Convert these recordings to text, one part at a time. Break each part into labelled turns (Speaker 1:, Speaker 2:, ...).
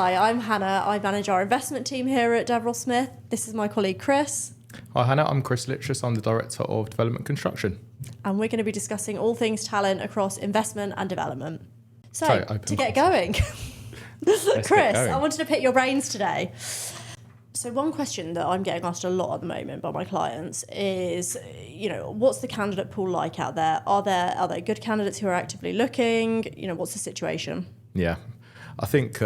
Speaker 1: Hi, I'm Hannah. I manage our investment team here at Deverellsmith. This is my colleague Chris.
Speaker 2: Hi Hannah, I'm Chris Litras. I'm the Director of Development Construction.
Speaker 1: And we're going to be discussing all things talent across investment and development. So, to get going, Chris, I wanted to pick your brains today. So one question that I'm getting asked a lot at the moment by my clients is, what's the candidate pool like out there? Are there good candidates who are actively looking? What's the situation?
Speaker 2: Yeah, I think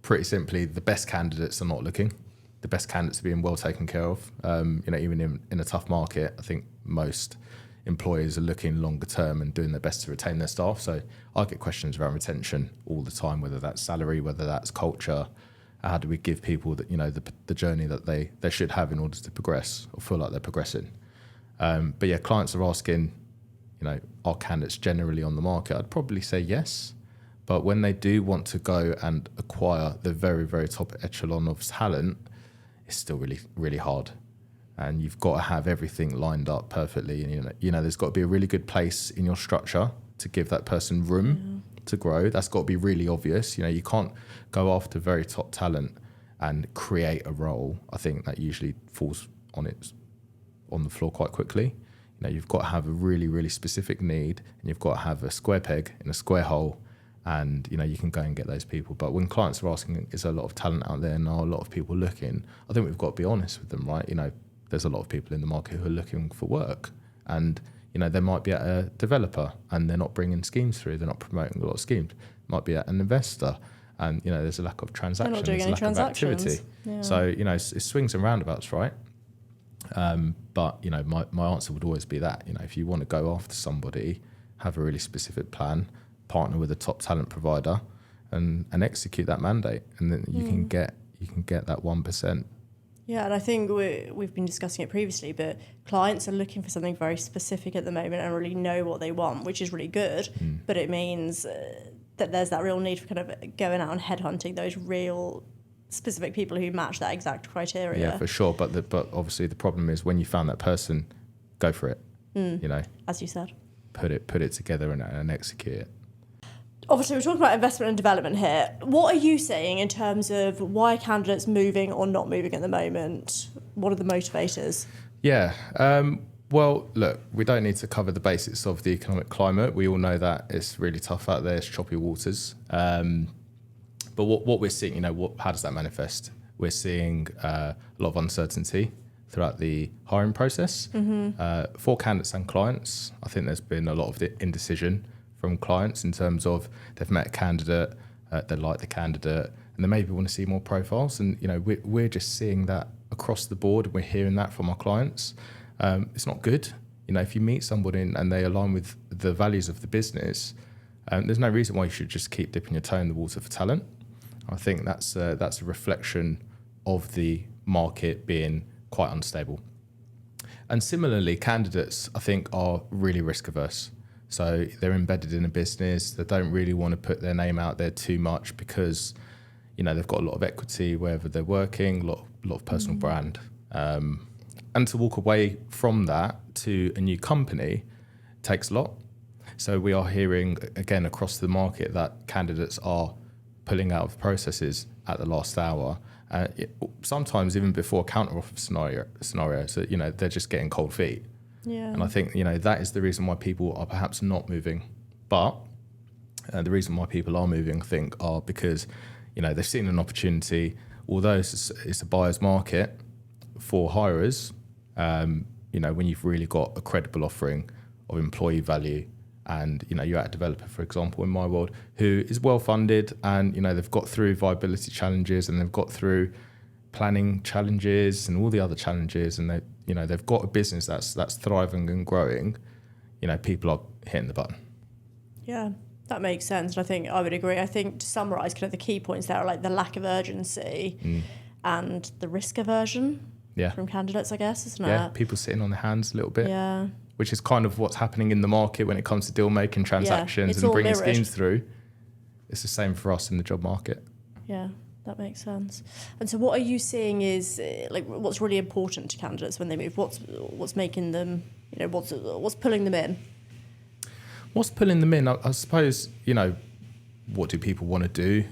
Speaker 2: pretty simply, the best candidates are not looking. The best candidates are being well taken care of. Even in a tough market, I think most employers are looking longer term and doing their best to retain their staff. So I get questions around retention all the time, whether that's salary, whether that's culture. How do we give people the journey that they should have in order to progress or feel like they're progressing? But yeah, clients are asking, are candidates generally on the market? I'd probably say yes. But when they do want to go and acquire the very, very top echelon of talent, it's still really, really hard. And you've got to have everything lined up perfectly. And, there's got to be a really good place in your structure to give that person room to grow. That's got to be really obvious. You can't go after very top talent and create a role. I think that usually falls on the floor quite quickly. You've got to have a really, really specific need, and you've got to have a square peg in a square hole. And you can go and get those people. But when clients are asking, is there a lot of talent out there and are a lot of people looking, I think we've got to be honest with them, right? There's a lot of people in the market who are looking for work, and they might be at a developer and they're not bringing schemes through, they're not promoting a lot of schemes. Might be at an investor, and there's a lack of transactions, there's a lack of activity. Yeah. So it swings and roundabouts, right? But my answer would always be that if you want to go after somebody, have a really specific plan, partner with a top talent provider, and execute that mandate, and then you can get that 1%.
Speaker 1: Yeah, and I think we've been discussing it previously, but clients are looking for something very specific at the moment and really know what they want, which is really good. But it means that there's that real need for kind of going out and headhunting those real specific people who match that exact criteria.
Speaker 2: Yeah, for sure. But obviously the problem is when you found that person, go for it.
Speaker 1: As you said,
Speaker 2: put it together and execute it.
Speaker 1: Obviously, we're talking about investment and development here. What are you saying in terms of why candidates moving or not moving at the moment? What are the motivators?
Speaker 2: Yeah. Well, look, we don't need to cover the basics of the economic climate. We all know that it's really tough out there. It's choppy waters. But what we're seeing, how does that manifest? We're seeing a lot of uncertainty throughout the hiring process. For candidates and clients, I think there's been a lot of indecision from clients in terms of they've met a candidate, they like the candidate, and they maybe want to see more profiles. And we're just seeing that across the board. We're hearing that from our clients. It's not good. If you meet somebody and they align with the values of the business, there's no reason why you should just keep dipping your toe in the water for talent. I think that's a reflection of the market being quite unstable. And similarly, candidates, I think, are really risk averse. So they're embedded in a business. They don't really want to put their name out there too much because, they've got a lot of equity wherever they're working, a lot of personal brand. And to walk away from that to a new company takes a lot. So we are hearing, again, across the market that candidates are pulling out of processes at the last hour. Sometimes even before a counter-offer scenario. So, they're just getting cold feet. Yeah. And I think, that is the reason why people are perhaps not moving. But the reason why people are moving, I think, are because, they've seen an opportunity. Although it's a buyer's market for hirers, when you've really got a credible offering of employee value and, you're at a developer, for example, in my world, who is well-funded and, they've got through viability challenges and they've got through planning challenges and all the other challenges, and they've got a business that's thriving and growing, people are hitting the button.
Speaker 1: Yeah, that makes sense. And I think I would agree. I think to summarise kind of the key points there are like the lack of urgency and the risk aversion from candidates, I guess, isn't it?
Speaker 2: Yeah, people sitting on their hands a little bit.
Speaker 1: Yeah.
Speaker 2: Which is kind of what's happening in the market when it comes to deal-making transactions and bringing schemes through. It's the same for us in the job market.
Speaker 1: Yeah. That makes sense. And so what are you seeing is what's really important to candidates when they move? What's making them, what's pulling them in?
Speaker 2: What's pulling them in? I suppose, what do people want to do?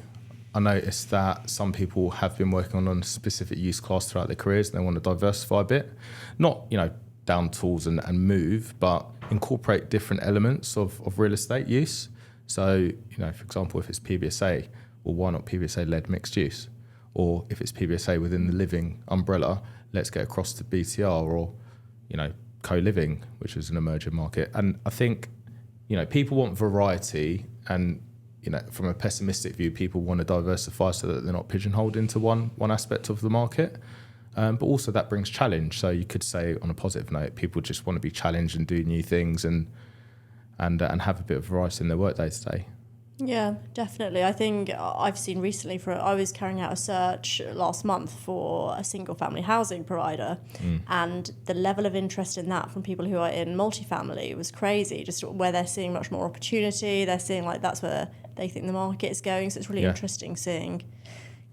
Speaker 2: I noticed that some people have been working on a specific use class throughout their careers and they want to diversify a bit. Not, down tools and move, but incorporate different elements of real estate use. So, for example, if it's PBSA, well, why not PBSA-led mixed use? Or if it's PBSA within the living umbrella, let's get across to BTR or, co-living, which is an emerging market. And I think, people want variety and, from a pessimistic view, people want to diversify so that they're not pigeonholed into one aspect of the market. But also that brings challenge. So you could say on a positive note, people just want to be challenged and do new things and have a bit of variety in their work day to day.
Speaker 1: Yeah, definitely. I think I've seen recently I was carrying out a search last month for a single family housing provider, and the level of interest in that from people who are in multifamily was crazy, just where they're seeing much more opportunity. They're seeing that's where they think the market is going. So it's really interesting seeing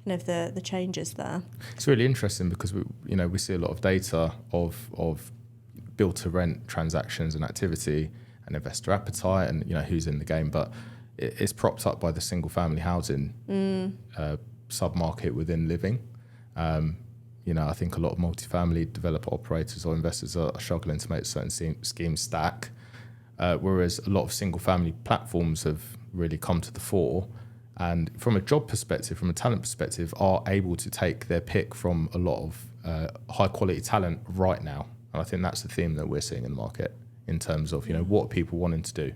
Speaker 1: kind of the changes there.
Speaker 2: It's really interesting because we see a lot of data of build to rent transactions and activity and investor appetite and who's in the game, but it's propped up by the single family housing sub-market within living. I think a lot of multifamily developer operators or investors are struggling to make certain schemes stack, whereas a lot of single family platforms have really come to the fore and from a job perspective, from a talent perspective, are able to take their pick from a lot of high quality talent right now. And I think that's the theme that we're seeing in the market in terms of, what are people wanting to do.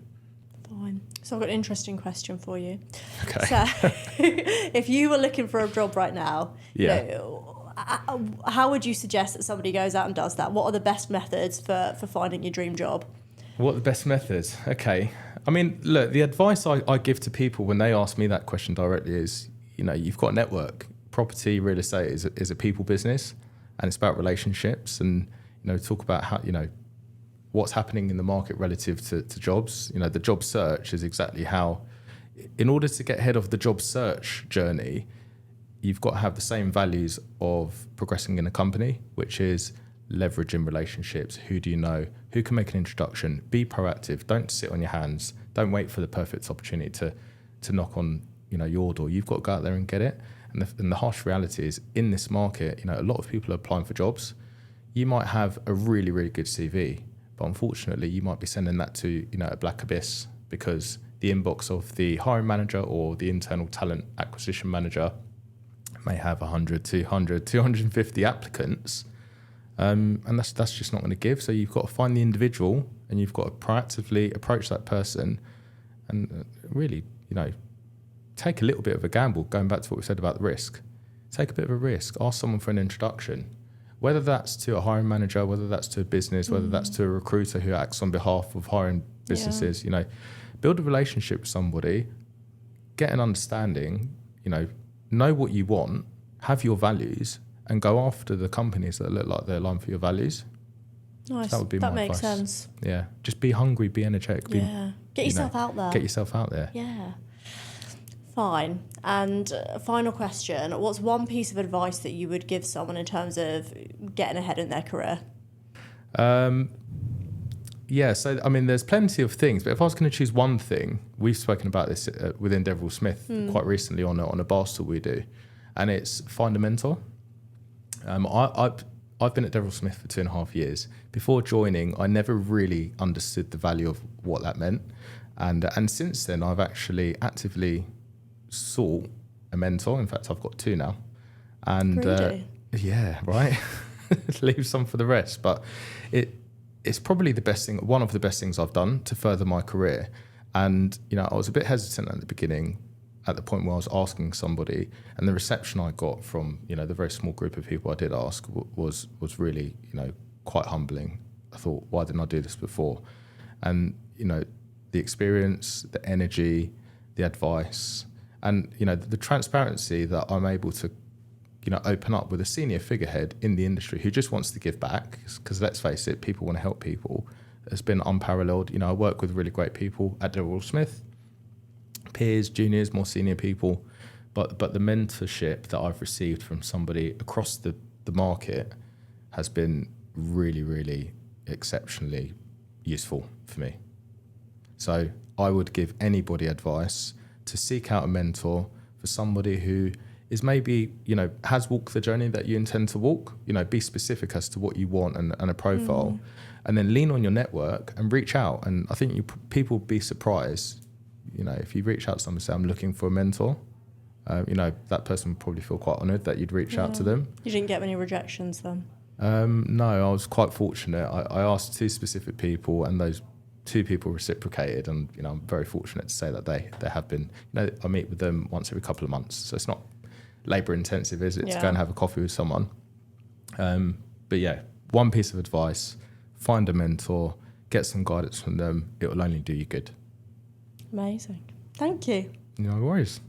Speaker 1: Fine. So I've got an interesting question for you.
Speaker 2: Okay.
Speaker 1: So if you were looking for a job right now, how would you suggest that somebody goes out and does that? What are the best methods for finding your dream job?
Speaker 2: What are the best methods? Okay. I mean, look, the advice I give to people when they ask me that question directly is, you've got a network. Property, real estate is a people business, and it's about relationships and, talk about how, what's happening in the market relative to jobs. The job search is exactly how, in order to get ahead of the job search journey, you've got to have the same values of progressing in a company, which is leveraging relationships. Who do you know? Who can make an introduction? Be proactive. Don't sit on your hands. Don't wait for the perfect opportunity to knock on your door. You've got to go out there and get it. And the harsh reality is in this market, a lot of people are applying for jobs. You might have a really, really good CV, but unfortunately you might be sending that to a black abyss because the inbox of the hiring manager or the internal talent acquisition manager may have 100, 200, 250 applicants. And that's just not going to give. So you've got to find the individual and you've got to proactively approach that person and really, take a little bit of a gamble, going back to what we said about the risk. Take a bit of a risk. Ask someone for an introduction, whether that's to a hiring manager, whether that's to a business, whether that's to a recruiter who acts on behalf of hiring businesses. Build a relationship with somebody, get an understanding, know what you want, have your values, and go after the companies that look like they're aligned for your values.
Speaker 1: Nice.
Speaker 2: That would be my advice. That makes
Speaker 1: sense.
Speaker 2: Yeah. Just be hungry, be energetic.
Speaker 1: Get yourself out there.
Speaker 2: Get yourself out there.
Speaker 1: Yeah. Fine. And final question. What's one piece of advice that you would give someone in terms of getting ahead in their career?
Speaker 2: So, there's plenty of things, but if I was going to choose one thing, we've spoken about this within Deverellsmith quite recently on a bar stool we do, and it's find a mentor. I've been at Deverellsmith for 2.5 years. Before joining, I never really understood the value of what that meant. And since then, I've actually actively sought a mentor. In fact, I've got 2 now. And yeah, right. Leave some for the rest. But it's probably the best thing, one of the best things I've done to further my career. And, I was a bit hesitant at the beginning, at the point where I was asking somebody, and the reception I got from, the very small group of people I did ask was really, quite humbling. I thought, why didn't I do this before? And, the experience, the energy, the advice, and, the transparency that I'm able to, open up with a senior figurehead in the industry who just wants to give back, because let's face it, people want to help people, has been unparalleled. I work with really great people at Deverellsmith, peers, juniors, more senior people, but the mentorship that I've received from somebody across the market has been really, really exceptionally useful for me. So I would give anybody advice to seek out a mentor, for somebody who is maybe, has walked the journey that you intend to walk. Be specific as to what you want and a profile, and then lean on your network and reach out. And I think people would be surprised, if you reach out to someone and say, I'm looking for a mentor, that person would probably feel quite honoured that you'd reach out to them.
Speaker 1: You didn't get many rejections then?
Speaker 2: No, I was quite fortunate. I asked 2 specific people, and those 2 people reciprocated, and I'm very fortunate to say that they have been. I meet with them once every couple of months, so it's not labour intensive, is it, to go and have a coffee with someone? But yeah, one piece of advice: find a mentor, get some guidance from them. It will only do you good.
Speaker 1: Amazing. Thank you.
Speaker 2: No worries.